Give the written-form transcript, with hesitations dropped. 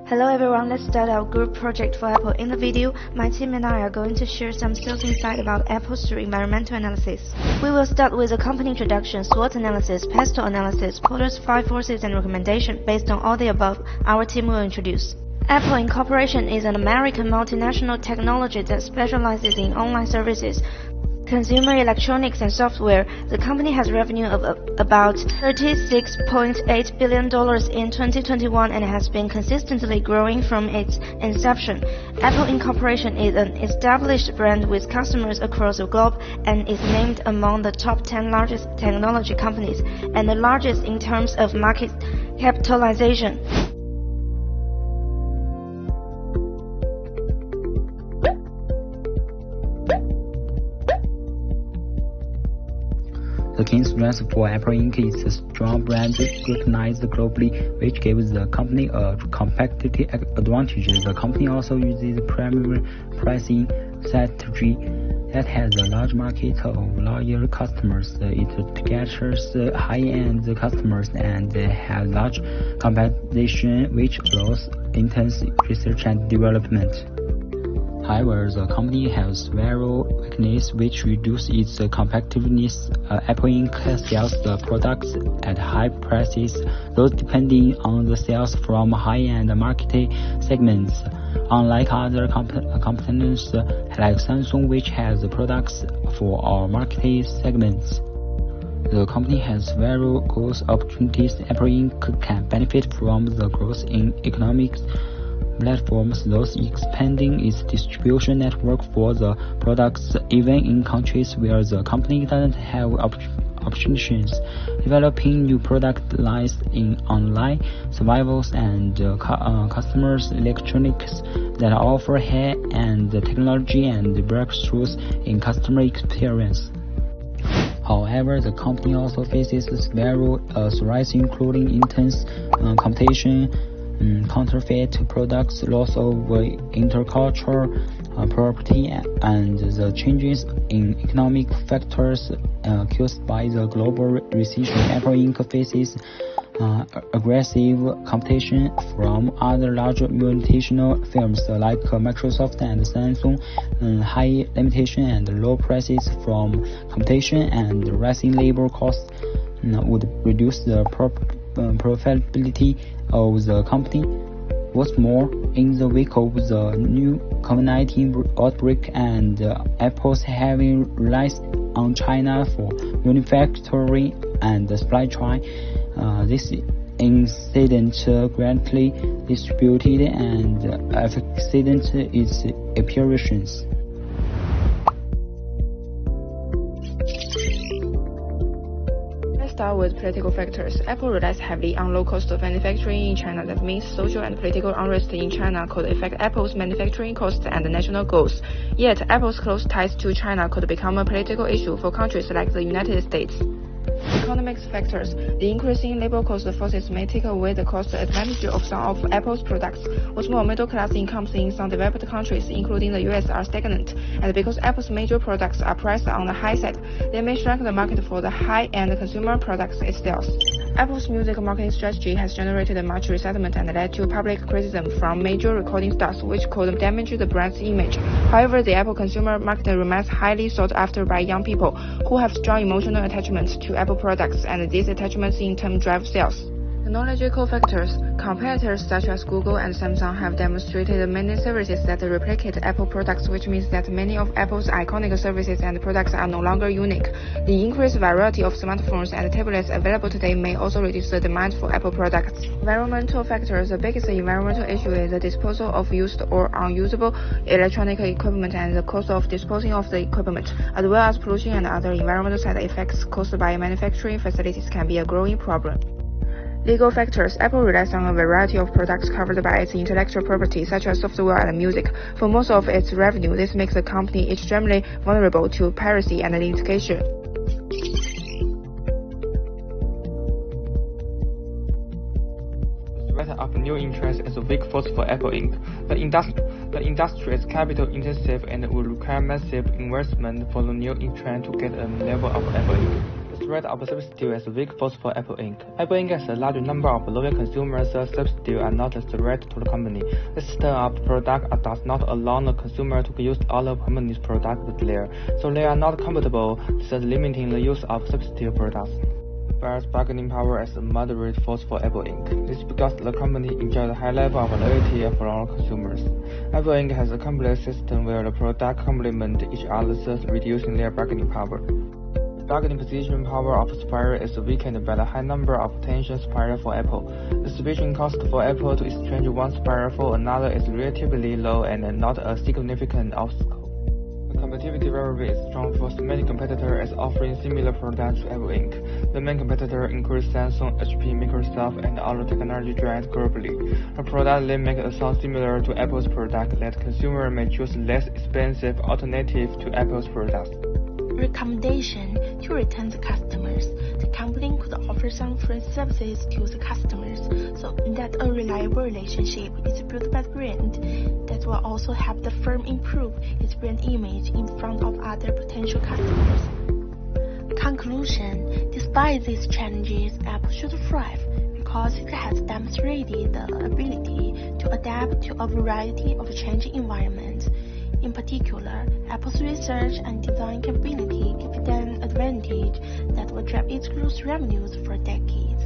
Hello everyone, let's start our group project for Apple. In the video, my team and I are going to share some sales insight about Apple's environmental analysis. We will start with a company introduction, SWOT analysis, PESTEL analysis, Porter's 5 forces and recommendation. Based on all the above, our team will introduce. Apple Incorporation is an American multinational technology that specializes in online services, consumer electronics and software. The company has revenue of about $36.8 billion in 2021 and has been consistently growing from its inception. Apple Incorporation is an established brand with customers across the globe and is named among the top 10 largest technology companies and the largest in terms of market capitalization. The key strength for Apple Inc. is a strong brand recognized globally, which gives the company a competitive advantage. The company also uses primary pricing strategy that has a large market of loyal customers. It captures high-end customers and has large competition, which allows intense research and development. However, the company has several weaknesses which reduce its competitiveness. Apple Inc. sells the products at high prices, those depending on the sales from high-end market segments. Unlike other companies like Samsung, which has products for all market segments, the company has several growth opportunities. Apple Inc. can benefit from the growth in economics platforms, thus expanding its distribution network for the products even in countries where the company doesn't have opportunities. Developing new product lines in online survivals and customers electronics that offer high-end technology and breakthroughs in customer experience. However, the company also faces several threats, including intense competition, counterfeit products, loss of intellectual property, and the changes in economic factors caused by the global recession. Apple Inc. faces aggressive competition from other large multinational firms like Microsoft and Samsung. High limitation and low prices from competition and rising labor costs would reduce the profitability of the company. What's more, in the wake of the new COVID-19 outbreak and Apple's having relied on China for manufacturing and supply chain, this incident greatly distributed and affected its operations. Start with political factors. Apple relies heavily on low cost of manufacturing in China. That means social and political unrest in China could affect Apple's manufacturing costs and national goals. Yet, Apple's close ties to China could become a political issue for countries like the United States. Economic factors. The increasing labor cost forces may take away the cost advantage of some of Apple's products. What's more, middle-class incomes in some developed countries, including the US, are stagnant, and because Apple's major products are priced on the high side, they may shrink the market for the high-end consumer products it sells. Apple's music marketing strategy has generated much resentment and led to public criticism from major recording stars, which could damage the brand's image. However, the Apple consumer market remains highly sought after by young people who have strong emotional attachments to Apple products, and these attachments in turn drive sales. Technological factors. Competitors such as Google and Samsung have demonstrated many services that replicate Apple products, which means that many of Apple's iconic services and products are no longer unique. The increased variety of smartphones and tablets available today may also reduce the demand for Apple products. Environmental factors. The biggest environmental issue is the disposal of used or unusable electronic equipment and the cost of disposing of the equipment, as well as pollution and other environmental side effects caused by manufacturing facilities can be a growing problem. Legal factors. Apple relies on a variety of products covered by its intellectual property, such as software and music. For most of its revenue, this makes the company extremely vulnerable to piracy and litigation. The threat of new entrants is a weak force for Apple Inc. The industry is capital intensive and will require massive investment for the new entrant to get a level of Apple Inc. The threat of substitute is a weak force for Apple Inc. Apple Inc. has a large number of loyal consumers, so substitute are not a threat to the company. The system of product does not allow the consumer to use all the company's products there, so they are not compatible, thus limiting the use of substitute products. Buyer's bargaining power is a moderate force for Apple Inc. This is because the company enjoys a high level of loyalty from consumers. Apple Inc. has a complex system where the products complement each other, thus reducing their bargaining power. The bargaining position power of supplier is weakened by the high number of potential suppliers for Apple. The switching cost for Apple to exchange one supplier for another is relatively low and not a significant obstacle. The competitive rivalry is strong for many competitors offering similar products to Apple Inc. The main competitors include Samsung, HP, Microsoft, and other technology giants globally. The products they make sound similar to Apple's product that consumers may choose less expensive alternative to Apple's products. Recommendation to return the customers. The company could offer some free services to the customers so that a reliable relationship is built by the brand. That will also help the firm improve its brand image in front of other potential customers. Conclusion: despite these challenges, Apple should thrive because it has demonstrated the ability to adapt to a variety of changing environments. In particular, Apple's research and design capability give it an advantage that will drive its growth revenues for decades.